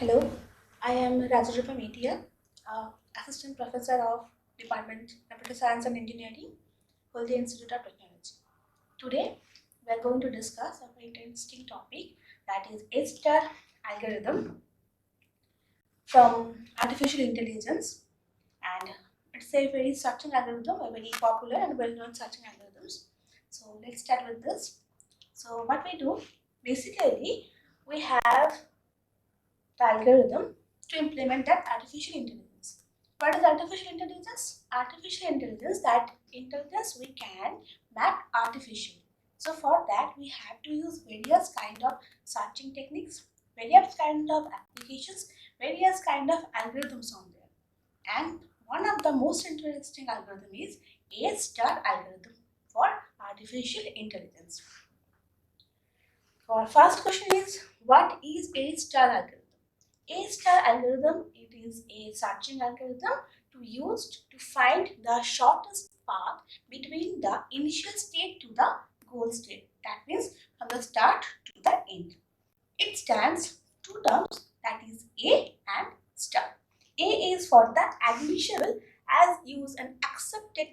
Hello, I am Rajrupa Metia, Assistant Professor of Department Computer Science and Engineering, Haldia Institute of Technology. Today, we are going to discuss a very interesting topic, that is A-star algorithm from artificial intelligence, and it's a very searching algorithm, a very popular and well-known searching algorithms. So let's start with this. So what we do, basically, we have the algorithm to implement that artificial intelligence. What is artificial intelligence? Artificial intelligence, that intelligence we can map artificially. So for that we have to use various kind of searching techniques, various kind of applications, various kind of algorithms on there. And one of the most interesting algorithm is A-star algorithm for artificial intelligence. Our first question is, what is A-star algorithm? A-star algorithm, it is a searching algorithm to use to find the shortest path between the initial state to the goal state. That means from the start to the end. It stands two terms, that is A and star. A is for the admissible as used and accepted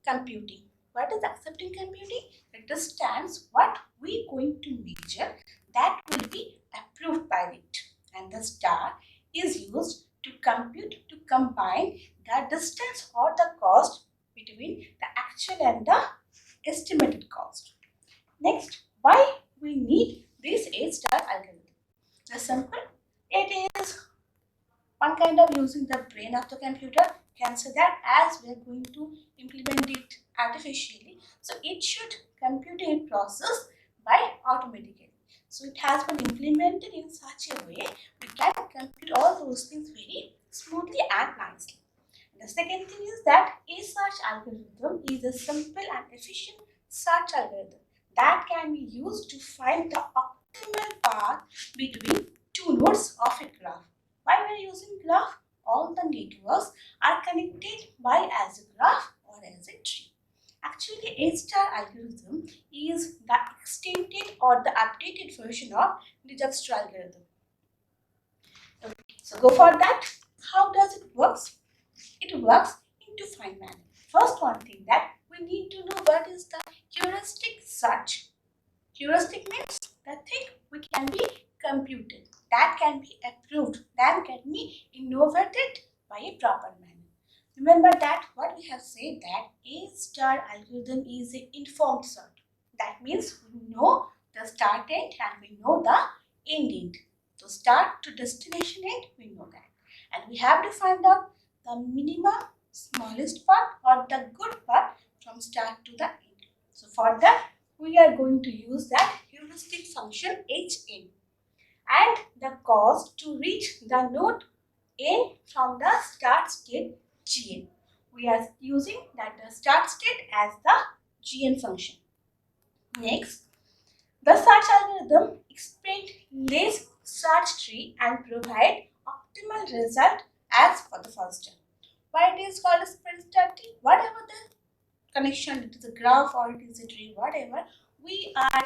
computing. What is accepting computing? It stands what we going to measure that will be approved by it. And the star is used to compute, to combine the distance or the cost between the actual and the estimated cost. Next, why we need this A-star algorithm? The simple, it is one kind of using the brain of the computer. Can say that as we are going to implement it artificially, so it should compute a process by automatically. So it has been implemented in such a way we can compute all those things very smoothly and nicely. And the second thing is that a search algorithm is a simple and efficient search algorithm that can be used to find the optimal path between two nodes of a graph. Why we are using graph? All the networks are connected by as a graph or as a tree. Actually, A-star algorithm is the extended or the updated version of Dijkstra algorithm. Okay, so go for that. How does it work? It works in two fine manner. First one thing that we need to know what is the heuristic search. Heuristic means the thing which can be computed, that can be approved, that can be innovated by a proper manner. Remember that what we have said, that A-star algorithm is an informed search. That means we know the start end and we know the end end. So start to destination end, we know that. And we have to find out the minimum smallest path or the good path from start to the end. So for that we are going to use that heuristic function Hn and the cost to reach the node n from the start state Gn. We are using that the start state as the Gn function. Next, the search algorithm explains less search tree and provide optimal result as for the first step. Why it is called a sprint tree? Whatever the connection, it is a graph or it is a tree, whatever, we are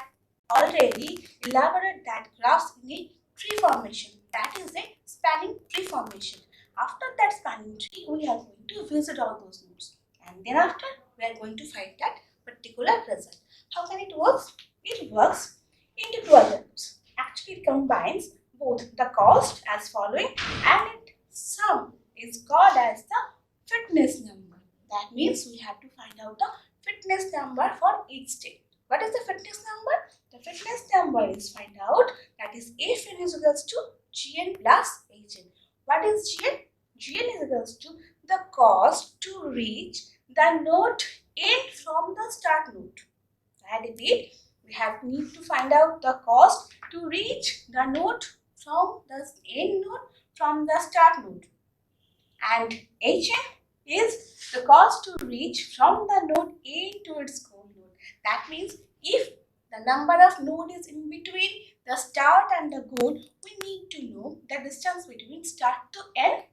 already elaborate that graphs in a tree formation. That is a spanning tree formation. After that spanning tree, we are going to visit all those nodes. And then after, we are going to find that particular result. How can it work? It works into two alternatives. Actually, it combines both the cost as following and its sum is called as the fitness number. That means we have to find out the fitness number for each state. What is the fitness number? The fitness number is find out, that is Fn is equals to Gn plus Hn. What is Gn? Gn is equals to the cost to reach the node n from the start node. I repeat, we have need to find out the cost to reach the node from the end node from the start node. And Hn is the cost to reach from the node A to its goal node. That means if the number of node is in between the start and the goal, we need to know the distance between start to end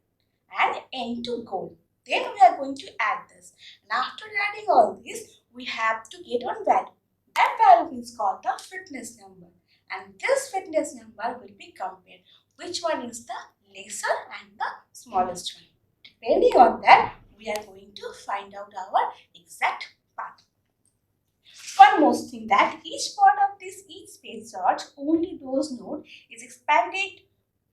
and end to goal. Then we are going to add this. And after adding all this, we have to get one value. That value is called the fitness number. And this fitness number will be compared. Which one is the lesser and the smallest one. Depending on that, we are going to find out our exact path. One most thing, that each part of this each space search, only those nodes is expanded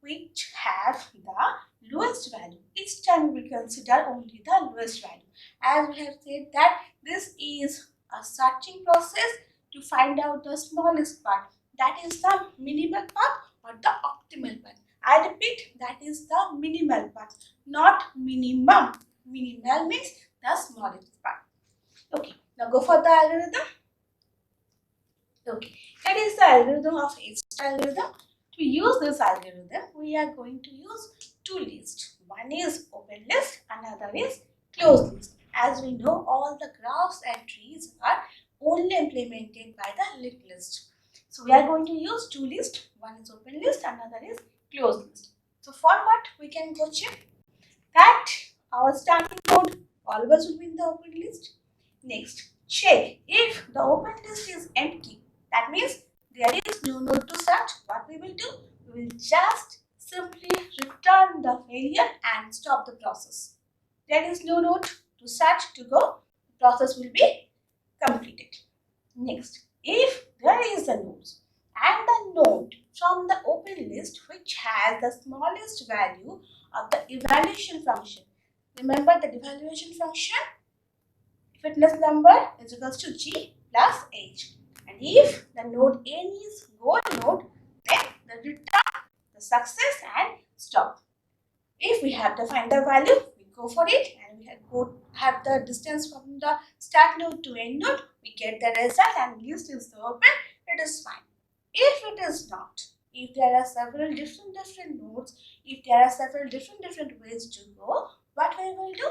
which have the lowest value. Each time we consider only the lowest value. As we have said that this is a searching process to find out the smallest part. That is the minimal part or the optimal part. I repeat, that is the minimal part, not minimum. Minimal means the smallest part. Okay, now go for the algorithm. Okay, that is the algorithm of H-star algorithm. To use this algorithm, we are going to use two lists. One is open list, another is closed list. As we know, all the graphs and trees are only implemented by the linked list. So we are going to use two lists. One is open list, another is closed list. So for what we can go check that our starting node always will be in the open list. Next, check if the open list is empty. That means there is no node to search. What we will do? We will just simply return the failure and stop the process. There is no node to search to go. The process will be completed. Next, if there is a node and the node from the open list which has the smallest value of the evaluation function. Remember the evaluation function? Fitness number is equals to G plus H. And if the node N is goal node, then the return the success and stop. If we have to find the value, we go for it and we have the distance from the start node to end node, we get the result and list is open, it is fine. If it is not, if there are several different nodes, if there are several different ways to go, what we will do?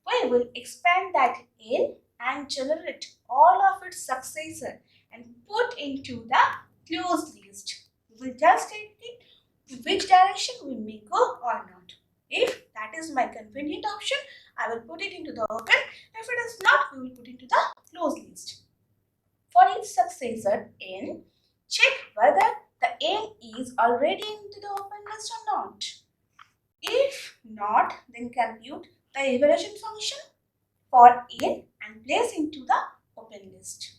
We will expand that N and generate all of its successor and put into the closed list. We will just take it which direction we may go or not. If that is my convenient option, I will put it into the open. If it is not, we will put it into the closed list. For each successor N, check whether the N is already into the open list or not. If not, then compute the evaluation function for N and place into the open list.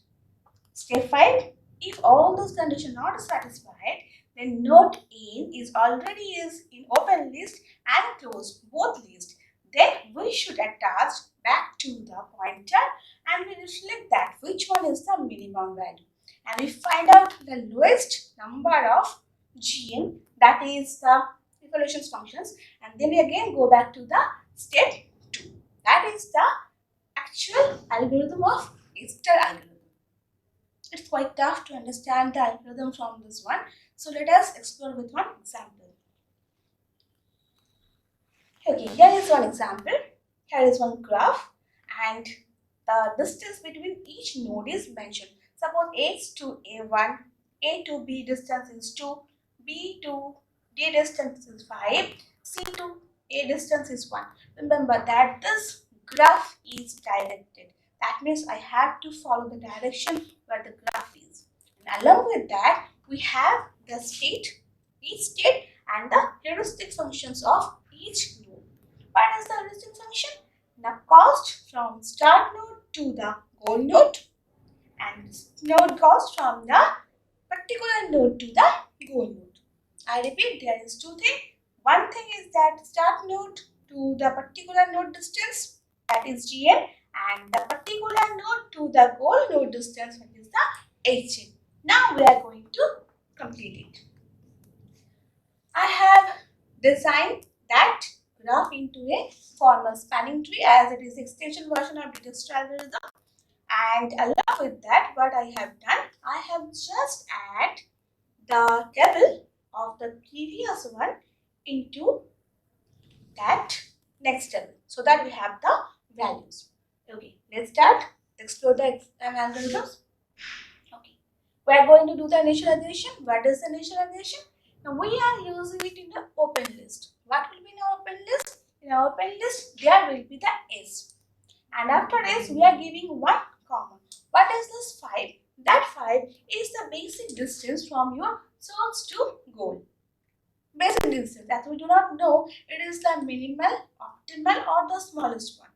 Step 5. If all those conditions are not satisfied, then node N is already in open list and closed both lists. Then we should attach back to the pointer and we reflect that which one is the minimum value. And we find out the lowest number of GN, that is the evaluation functions, and then we again go back to the step 2. That is the actual algorithm of H-star algorithm. It's quite tough to understand the algorithm from this one. So let us explore with one example. Okay, here is one example. Here is one graph and the distance between each node is mentioned. Suppose H to A1, A to B distance is 2, B to D distance is 5, C to A distance is 1. Remember that this graph is directed. That means I have to follow the direction where the graph is. And along with that, we have the state, each state and the heuristic functions of each node. What is the heuristic function? The cost from start node to the goal node and node cost from the particular node to the goal node. I repeat, there is two things. One thing is that start node to the particular node distance, that is GN, and the particular node to the goal node distance, that is the HN. Now we are going to complete it. I have designed that graph into a formal spanning tree as it is extension version of Dept algorithm. And along with that, what I have done, I have just add the table of the previous one into that next table so that we have the values. Okay, let's start. Explore the algorithms. Okay, we are going to do the initialization. What is the initialization? Now we are using it in the open list. What will be in our open list? In our open list, there will be the S. And after S, we are giving one comma. What is this 5? That 5 is the basic distance from your source to goal. basic distance, as we do not know it is the minimal, optimal or the smallest one.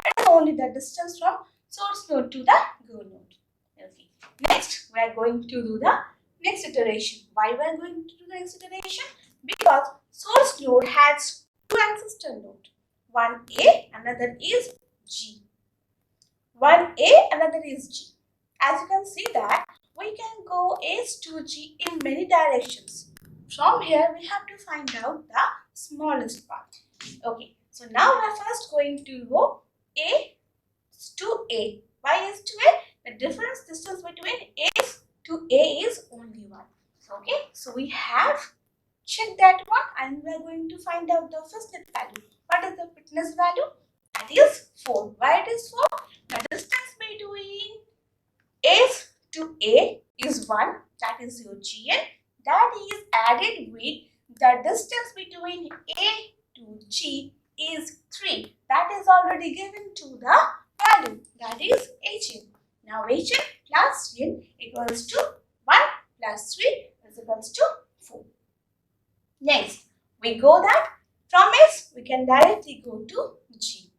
It is only the distance from source node to the goal node. Okay. Next, we are going to do the next iteration. Why we are going to do the next iteration? Because source node has two ancestor nodes. One A, another is G. One A, another is G. As you can see that we can go S to G in many directions. From here, we have to find out the smallest part. Okay, so now we are first going to go A to A. Why is to A? The difference distance between A to A is only 1. Okay, so we have checked that one and we are going to find out the fitness value. What is the fitness value? That is 4. Why it is 4? The distance between S to A is 1. That is your GN. That is added with the distance between A to G is 3. That is already given to the value. That is HN. Now HN plus GN equals to 1 plus 3 is equals to 4. Next, we go that from S we can directly go to G.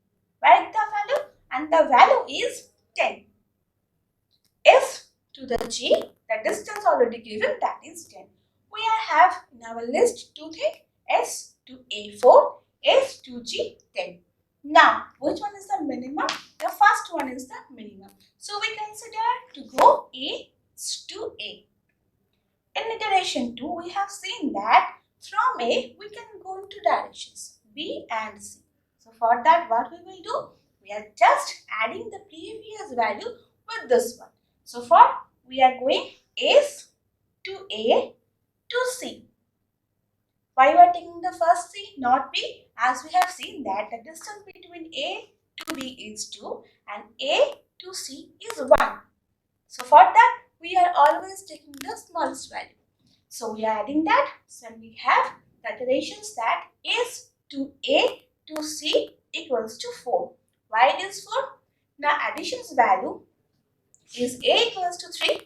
Write the value and the value is 10. S to the G, the distance already given, that is 10. We have in our list two things, S to A4, S to G 10. Now, which one is the minimum? The first one is the minimum. So, we consider to go A to A. In iteration 2, we have seen that from A, we can go into directions B and C. So, for that, what we will do? We are just adding the previous value with this one. So, for we are going S to A to C. Why we are taking the first C, not B? As we have seen that the distance between A to B is 2 and A to C is 1. So, for that, we are always taking the smallest value. So, we are adding that. So, we have the iterations that S to A to C equals to 4. Why it is 4? Now, addition's value is A equals to 3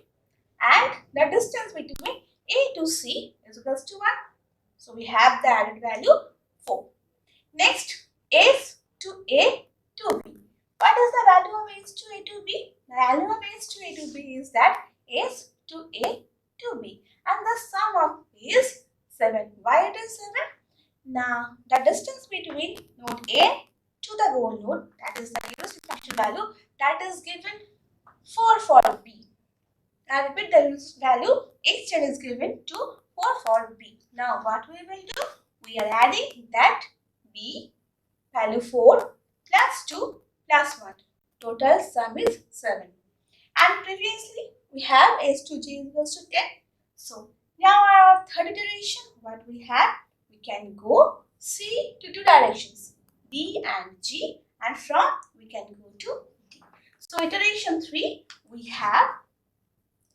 and the distance between A to C is equals to 1. So, we have the added value 4. Next, S to A to B. What is the value of S to A to B? The value of S to A to B is that S to A to B and the sum of is 7. Why it is 7? Now, the distance between node A to the goal node, that is the heuristic function value, that is given 4 for B. I repeat, the value HN is given to 4 for B. Now, what we will do? We are adding that B value 4 plus 2 plus 1. Total sum is 7. And previously, we have S to G equals to 10. So, now our third iteration, what we have? We can go C to two directions, B and G, and from we can go to D. So, iteration 3, we have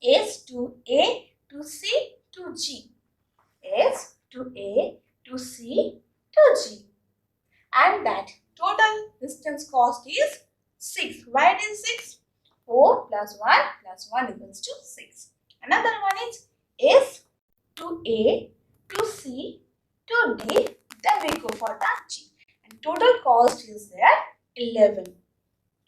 S to A to C to G. S to A to C to G. And that total distance cost is 6. Why it is 6? 4 plus 1 equals to 6. Another one is S to A to C to D. Then we go for the G. And total cost is there 11.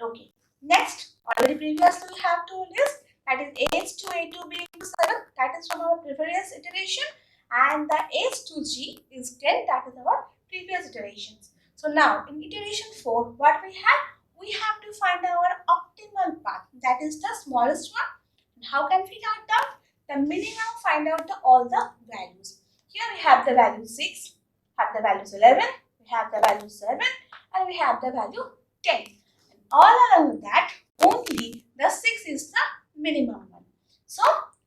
Okay. Next, already previously we have to list, that is S to A to B to 7. That is from our previous iteration. And the S to G is 10. That is our previous iterations. So now in iteration 4, what we have? We have to find our optimal path. That is the smallest one. And how can we find out? The minimum, find out all the values. Here we have the value 6, have the values 11, we have the value 7, and we have the value 10. And all along with that, only the 6 is the minimum one. So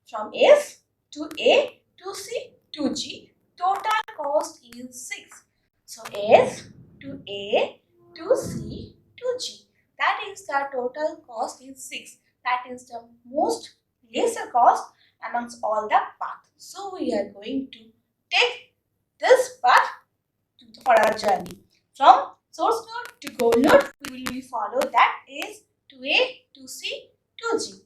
from S to A to C to G, total cost is 6. So S to A to C to G. That is the total cost is 6. That is the most lesser cost amongst all the paths. So we are going to take this path for our journey. From source node to goal node, we will follow that is to A to C to G.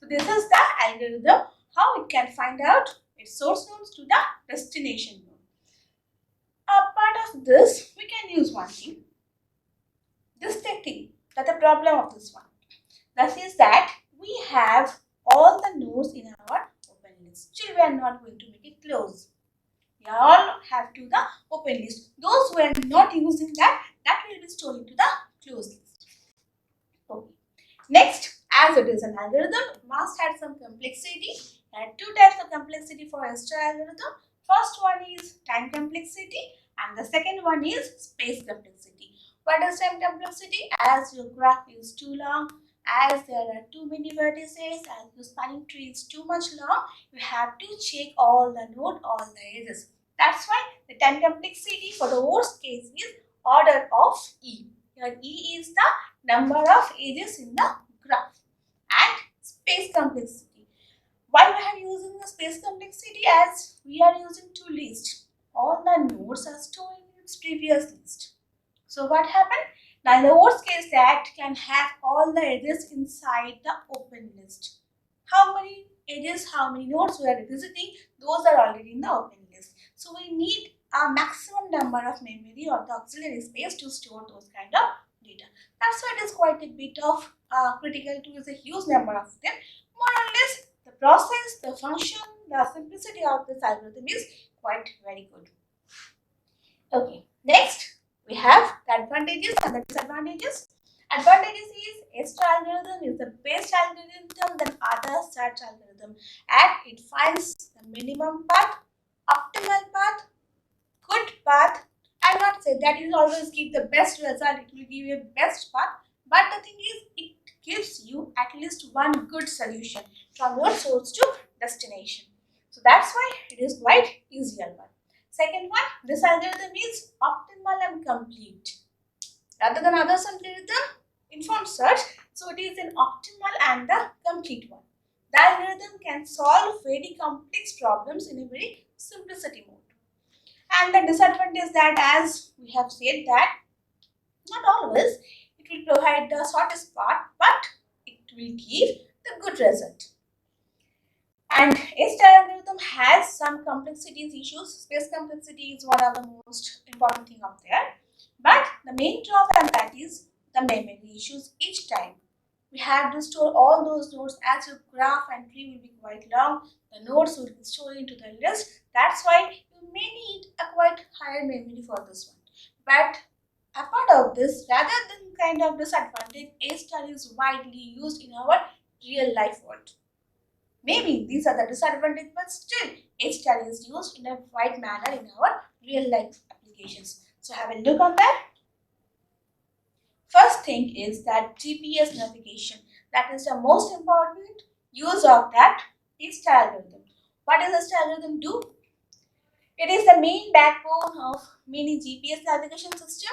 So this is the algorithm how it can find out its source nodes to the destination node. of this, we can use one thing. This technique, that's the problem of this one. That is that we have all the nodes in our open list. Still, we are not going to make it close. We all have to the open list. Those who are not using that will be stored into the closed list. Okay. Next, as it is an algorithm, it must have some complexity. There are two types of complexity for Hester algorithm. First one is time complexity and the second one is space complexity. What is time complexity? As your graph is too long, as there are too many vertices, as your spanning tree is too much long, you have to check all the node, all the edges. That's why the time complexity for the worst case is order of E. Here E is the number of edges in the graph. And space complexity. Why we are using the space complexity? As we are using two lists. All the nodes are stored in its previous list. So what happened? Now in the worst case that can have all the edges inside the open list. How many edges, how many nodes we are visiting, those are already in the open list. So we need a maximum number of memory or the auxiliary space to store those kind of data. That's why it is quite a bit of critical to use a huge number of them. More or less, the process, the function, the simplicity of this algorithm is quite very good. Okay, next we have the advantages and the disadvantages. Advantages is Hester algorithm is the best algorithm than other search algorithm, and it finds the minimum path, optimal path, good path. I'll not say that it will always give the best result, it will give you a best path, but the thing is it gives you at least one good solution from your source to destination. So that's why it is quite easier one. Second one, this algorithm is optimal and complete. Rather than others algorithm, informed search, so it is an optimal and the complete one. The algorithm can solve very complex problems in a very simplicity mode. And the disadvantage is that, as we have said, that not always it will provide the shortest path, but it will give the good result. And Hester algorithm has some complexities issues. Space complexity is one of the most important thing out there. But the main drawback that is the memory issues each time. We have to store all those nodes as your graph and tree will be quite long. The nodes will be stored into the list. That's why you may need a quite higher memory for this one. But apart of this, rather than kind of disadvantage, Hester is widely used in our real life world. Maybe these are the disadvantages, but still Hster is used in a wide manner in our real life applications. So have a look on that. First thing is that GPS navigation. That is the most important use of that Hster algorithm. What does Hster algorithm do? It is the main backbone of many GPS navigation system,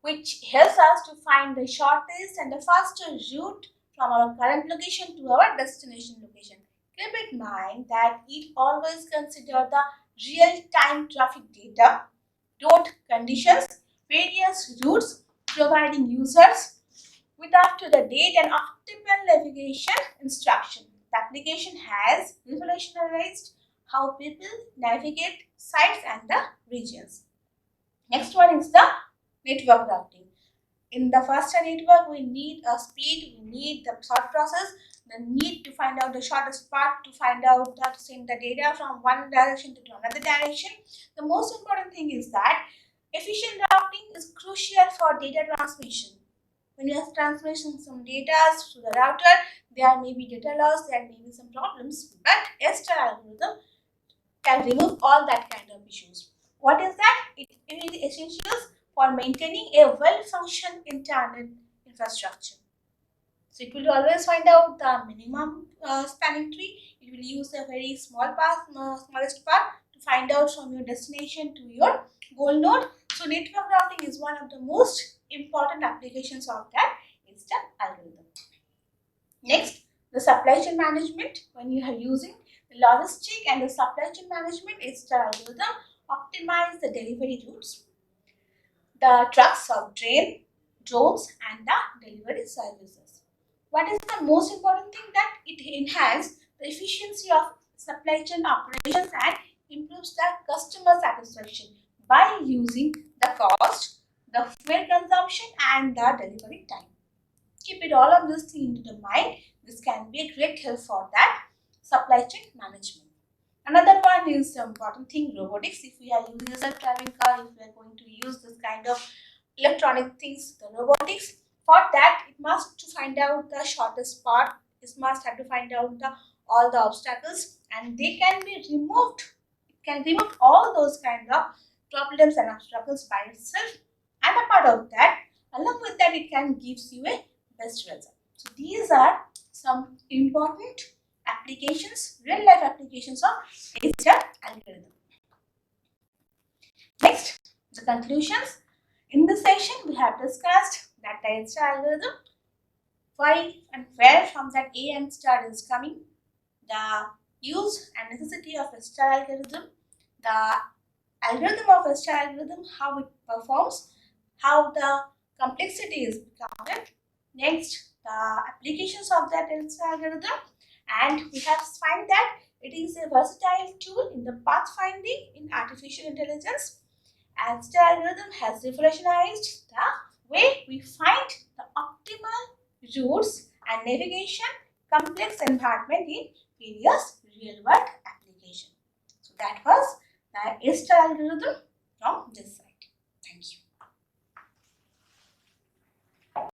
which helps us to find the shortest and the fastest route from our current location to our destination location. Keep in mind that it always considers the real-time traffic data, road conditions, various routes, providing users with up-to-the-date and optimal navigation instruction. The application has revolutionized how people navigate sites and the regions. Next one is the network routing. In the faster network, we need a speed, we need the thought process, the need to find out the shortest path, to find out how to send the data from one direction to another direction. The most important thing is that efficient routing is crucial for data transmission. When you are transmitting some data to the router, there may be data loss, there may be some problems, but Hester algorithm can remove all that kind of issues. What is that? It is essential for maintaining a well-functioning internet infrastructure. So it will always find out the minimum spanning tree. It will use a very small path, smallest path to find out from your destination to your goal node. So network routing is one of the most important applications of that Hester algorithm. Next, the supply chain management. When you are using the logistic and the supply chain management, Hester algorithm optimize the delivery routes, the trucks of train, drones, and the delivery services. What is the most important thing? That it enhances the efficiency of supply chain operations and improves the customer satisfaction by using the the cost, the fuel consumption, and the delivery time. Keep it all of this thing into the mind. This can be a great help for that supply chain management. Another one is the important thing, robotics. If we are using a self-driving car, if we are going to use this kind of electronic things, the robotics, for that it must to find out the shortest path. It must have to find out all the obstacles, and they can be removed. It can remove all those kind of problems and obstacles by itself. And a part of that, along with that, it can gives you a best result. So these are some important applications, real life applications of A-star algorithm. Next, the conclusions. In this session, we have discussed that the A-star algorithm, why and where from that A and star is coming, the use and necessity of A-star algorithm, the algorithm of A-star algorithm, how it performs, how the complexity is counted. Next, the applications of that A-star algorithm, and we have found that it is a versatile tool in the pathfinding in artificial intelligence. A-star algorithm has revolutionized the way we find the optimal routes and navigation complex environment in various real-world applications. So that was the A-star algorithm.